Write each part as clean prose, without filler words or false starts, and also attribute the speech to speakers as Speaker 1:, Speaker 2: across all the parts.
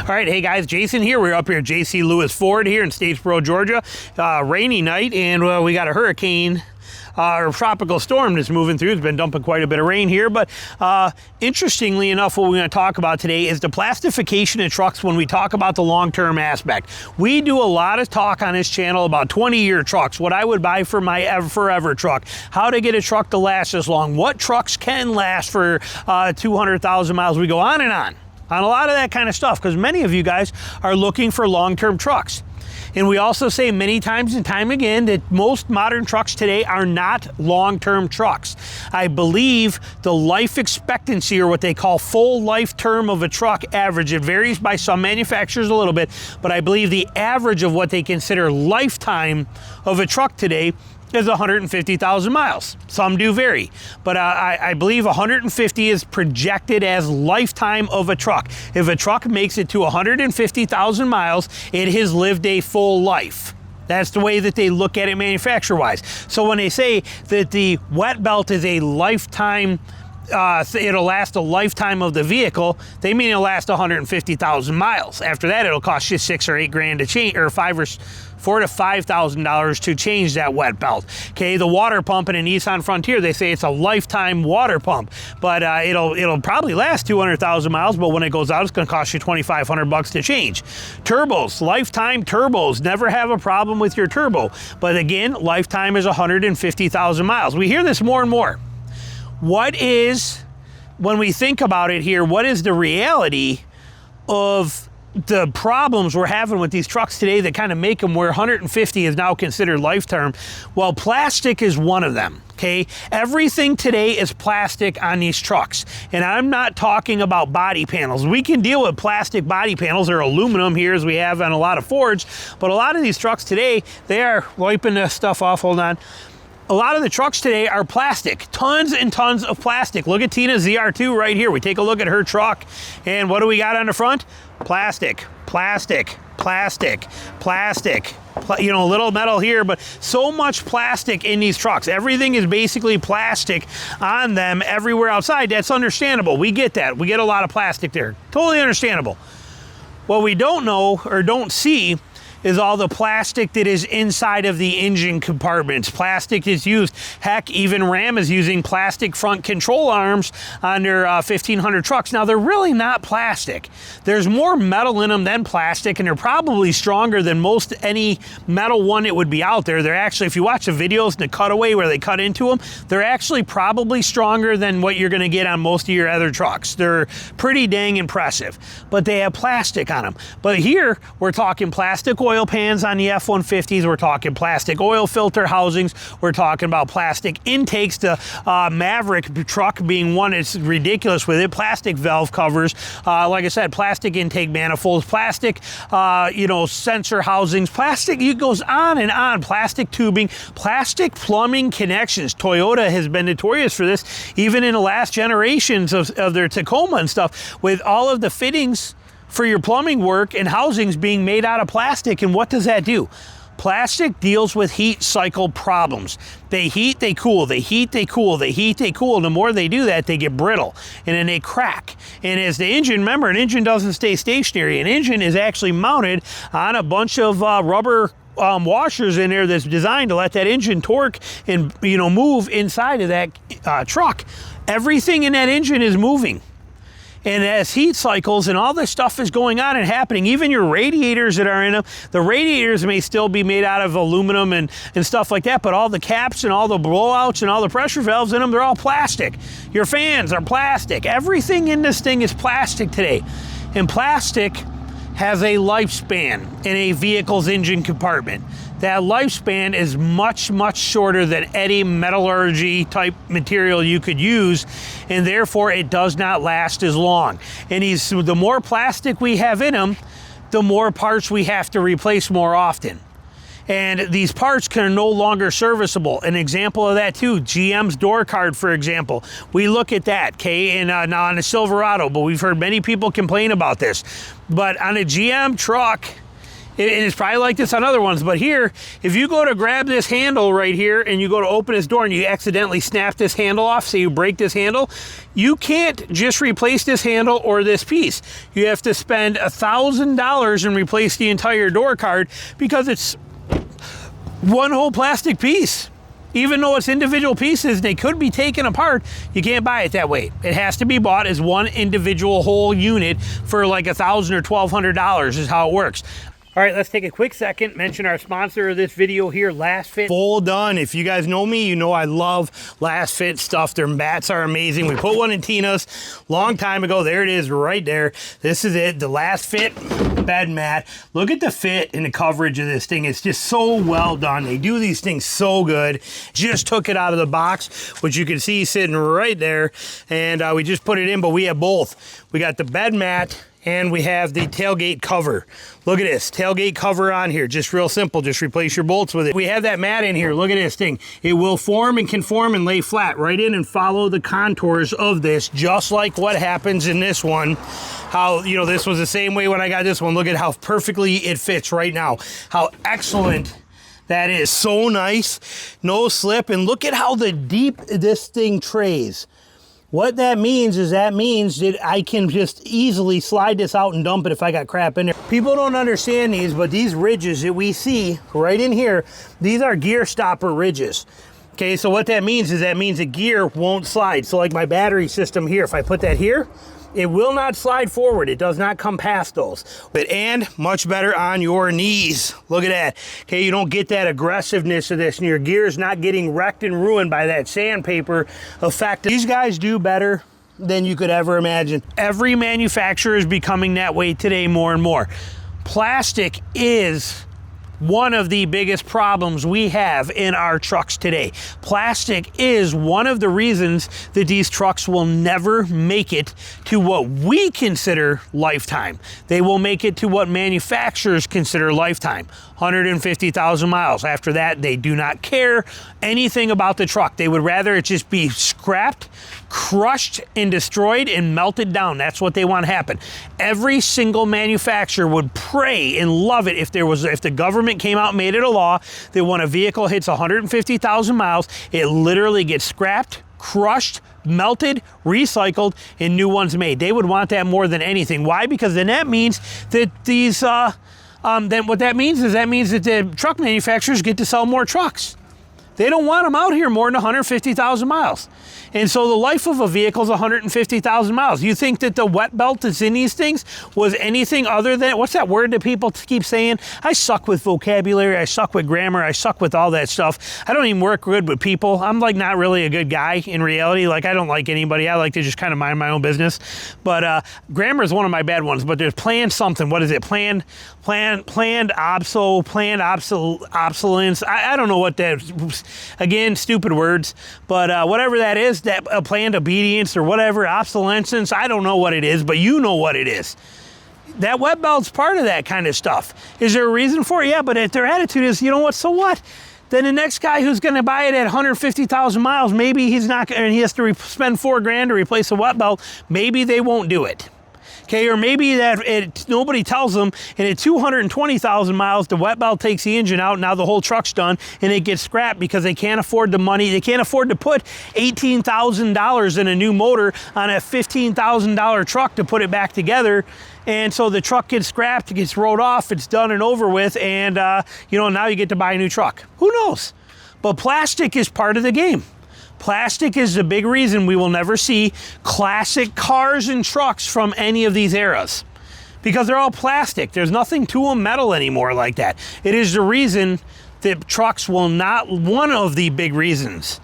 Speaker 1: All right, hey guys, Jason here. We're up here at J.C. Lewis Ford here in Statesboro, Georgia. Rainy night, and we got a hurricane or tropical storm that's moving through. It's been dumping quite a bit of rain here, but interestingly enough, what we're going to talk about today is the plastification of trucks when we talk about the long-term aspect. We do a lot of talk on this channel about 20-year trucks, what I would buy for my forever truck, how to get a truck to last this long, what trucks can last for 200,000 miles. We go on a lot of that kind of stuff, because many of you guys are looking for long-term trucks. And we also say many times and time again that most modern trucks today are not long-term trucks. I believe the life expectancy, or what they call full life term of a truck average, it varies by some manufacturers a little bit, but I believe the average of what they consider lifetime of a truck today is 150,000 miles. Some do vary, but I believe 150 is projected as lifetime of a truck. If a truck makes it to 150,000 miles, it has lived a full life. That's the way that they look at it manufacturer-wise. So when they say that the wet belt is a lifetime, it'll last a lifetime of the vehicle, they mean it'll last 150,000 miles. After that, it'll cost you $6,000 or $8,000 to change, or $4,000 to $5,000 to change that wet belt. Okay, the water pump in a Nissan Frontier, they say it's a lifetime water pump, but it'll probably last 200,000 miles, but when it goes out, it's going to cost you $2,500 to change. Turbos, lifetime turbos, never have a problem with your turbo, but again, lifetime is 150,000 miles. We hear this more and more. What is, when we think about it here, what is the reality of the problems we're having with these trucks today that kind of make them where 150 is now considered lifetime? Well, plastic is one of them, okay? Everything today is plastic on these trucks, and I'm not talking about body panels. We can deal with plastic body panels or aluminum here, as we have on a lot of Fords, but a lot of these trucks today, they are wiping this stuff off. Hold on. A lot of the trucks today are plastic, tons and tons of plastic. Look at Tina's ZR2 right here. We take a look at her truck, and what do we got on the front? Plastic, plastic, plastic, plastic. You know, a little metal here, but so much plastic in these trucks. Everything is basically plastic on them everywhere outside. That's understandable. We get that. We get a lot of plastic there. Totally understandable. What we don't know or don't see is all the plastic that is inside of the engine compartments. Plastic is used. Heck, even Ram is using plastic front control arms on their 1500 trucks. Now, they're really not plastic. There's more metal in them than plastic, and they're probably stronger than most any metal one that would be out there. They're actually, if you watch the videos and the cutaway where they cut into them, they're actually probably stronger than what you're gonna get on most of your other trucks. They're pretty dang impressive, but they have plastic on them. But here, we're talking plastic oil pans on the F-150s, we're talking plastic oil filter housings, we're talking about plastic intakes, the Maverick truck being one that's ridiculous with it, plastic valve covers, like I said, plastic intake manifolds, plastic, sensor housings, plastic, it goes on and on, plastic tubing, plastic plumbing connections. Toyota has been notorious for this, even in the last generations of their Tacoma and stuff, with all of the fittings for your plumbing work and housings being made out of plastic. And what does that do? Plastic deals with heat cycle problems. They heat, they cool, they heat, they cool, they heat, they cool. And the more they do that, they get brittle and then they crack. And as the engine, remember, an engine doesn't stay stationary. An engine is actually mounted on a bunch of rubber washers in there that's designed to let that engine torque and move inside of that truck. Everything in that engine is moving. And as heat cycles and all this stuff is going on and happening, even your radiators that are in them, the radiators may still be made out of aluminum and stuff like that, but all the caps and all the blowouts and all the pressure valves in them, they're all plastic. Your fans are plastic. Everything in this thing is plastic today. And plastic has a lifespan in a vehicle's engine compartment. That lifespan is much, much shorter than any metallurgy type material you could use, and therefore it does not last as long. And the more plastic we have in them, the more parts we have to replace more often. And these parts are no longer serviceable. An example of that too, GM's door card, for example. We look at that, okay, and now on a Silverado, but we've heard many people complain about this. But on a GM truck, And it's probably like this on other ones, but here, if you go to grab this handle right here and you go to open this door and you accidentally snap this handle off, so you break this handle, you can't just replace this handle or this piece. You have to spend $1,000 and replace the entire door card because it's one whole plastic piece. Even though it's individual pieces, they could be taken apart, you can't buy it that way. It has to be bought as one individual whole unit for like $1,000 or $1,200 is how it works. All right, let's take a quick second, mention our sponsor of this video here, Last Fit. Full done. If you guys know me, you know I love Last Fit stuff. Their mats are amazing. We put one in Tina's long time ago. There it is right there. This is it, the Last Fit bed mat. Look at the fit and the coverage of this thing. It's just so well done. They do these things so good. Just took it out of the box, which you can see sitting right there. And we just put it in, but we have both. We got the bed mat and we have the tailgate cover. Look at this, tailgate cover on here. Just real simple, just replace your bolts with it. We have that mat in here, look at this thing. It will form and conform and lay flat right in and follow the contours of this, just like what happens in this one. How, you know, this was the same way when I got this one. Look at how perfectly it fits right now. How excellent that is, so nice, no slip. And look at how deep this thing trays. What that means is that I can just easily slide this out and dump it if I got crap in there. People don't understand these, but these ridges that we see right in here, these are gear stopper ridges. Okay, so what that means is the gear won't slide. So like my battery system here, if I put that here, it will not slide forward. It does not come past those. And much better on your knees. Look at that. Okay, you don't get that aggressiveness of this, and your gear's not getting wrecked and ruined by that sandpaper effect. These guys do better than you could ever imagine. Every manufacturer is becoming that way today more and more. Plastic is one of the biggest problems we have in our trucks today. Plastic is one of the reasons that these trucks will never make it to what we consider lifetime. They will make it to what manufacturers consider lifetime, 150,000 miles. After that, they do not care anything about the truck. They would rather it just be scrapped, crushed and destroyed and melted down. That's what they want to happen. Every single manufacturer would pray and love it if the government came out and made it a law that when a vehicle hits 150,000 miles, it literally gets scrapped, crushed, melted, recycled, and new ones made. They would want that more than anything. Why? Because then that means that these then what that means is that the truck manufacturers get to sell more trucks. They don't want them out here more than 150,000 miles. And so the life of a vehicle is 150,000 miles. You think that the wet belt that's in these things was anything other than, what's that word that people keep saying? I suck with vocabulary, I suck with grammar, I suck with all that stuff. I don't even work good with people. I'm like not really a good guy in reality. Like I don't like anybody. I like to just kind of mind my own business. But grammar is one of my bad ones. But there's planned something. What is it? Planned obsolescence. I don't know what that, again, stupid words. But whatever that is, that planned obedience or whatever, obsolescence, I don't know what it is, but you know what it is. That wet belt's part of that kind of stuff. Is there a reason for it? Yeah, but their attitude is, you know what, so what? Then the next guy who's going to buy it at 150,000 miles, maybe he's not, and he has to spend $4,000 to replace a wet belt. Maybe they won't do it. Okay, or maybe that nobody tells them, and at 220,000 miles, the wet belt takes the engine out, now the whole truck's done, and it gets scrapped because they can't afford the money. They can't afford to put $18,000 in a new motor on a $15,000 truck to put it back together. And so the truck gets scrapped, it gets rolled off, it's done and over with, and now you get to buy a new truck. Who knows? But plastic is part of the game. Plastic is the big reason we will never see classic cars and trucks from any of these eras, because they're all plastic. There's nothing to them metal anymore like that. It is the reason that trucks will not, one of the big reasons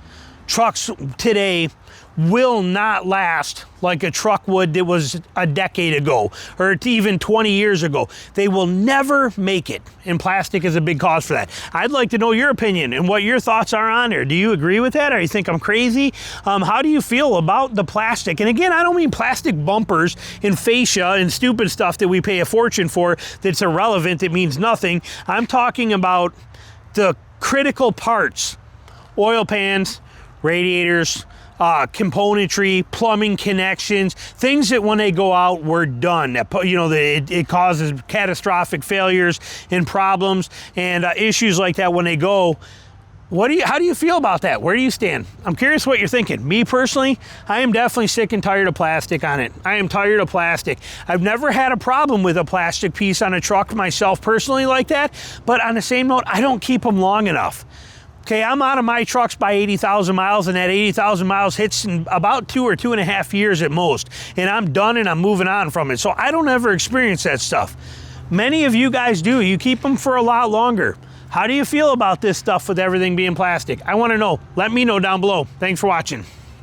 Speaker 1: trucks today will not last like a truck would that was a decade ago or even 20 years ago. They will never make it, and plastic is a big cause for that. I'd like to know your opinion and what your thoughts are on there. Do you agree with that, or you think I'm crazy? How do you feel about the plastic? And again, I don't mean plastic bumpers and fascia and stupid stuff that we pay a fortune for that's irrelevant, that means nothing. I'm talking about the critical parts: oil pans, radiators, componentry, plumbing connections, things that when they go out, we're done. That, you know, it causes catastrophic failures and problems and issues like that when they go. How do you feel about that? Where do you stand? I'm curious what you're thinking. Me personally, I am definitely sick and tired of plastic on it. I am tired of plastic. I've never had a problem with a plastic piece on a truck myself personally like that, but on the same note, I don't keep them long enough. Okay, I'm out of my trucks by 80,000 miles, and that 80,000 miles hits in about 2 or 2.5 years at most, and I'm done and I'm moving on from it. So I don't ever experience that stuff. Many of you guys do. You keep them for a lot longer. How do you feel about this stuff with everything being plastic? I want to know. Let me know down below. Thanks for watching.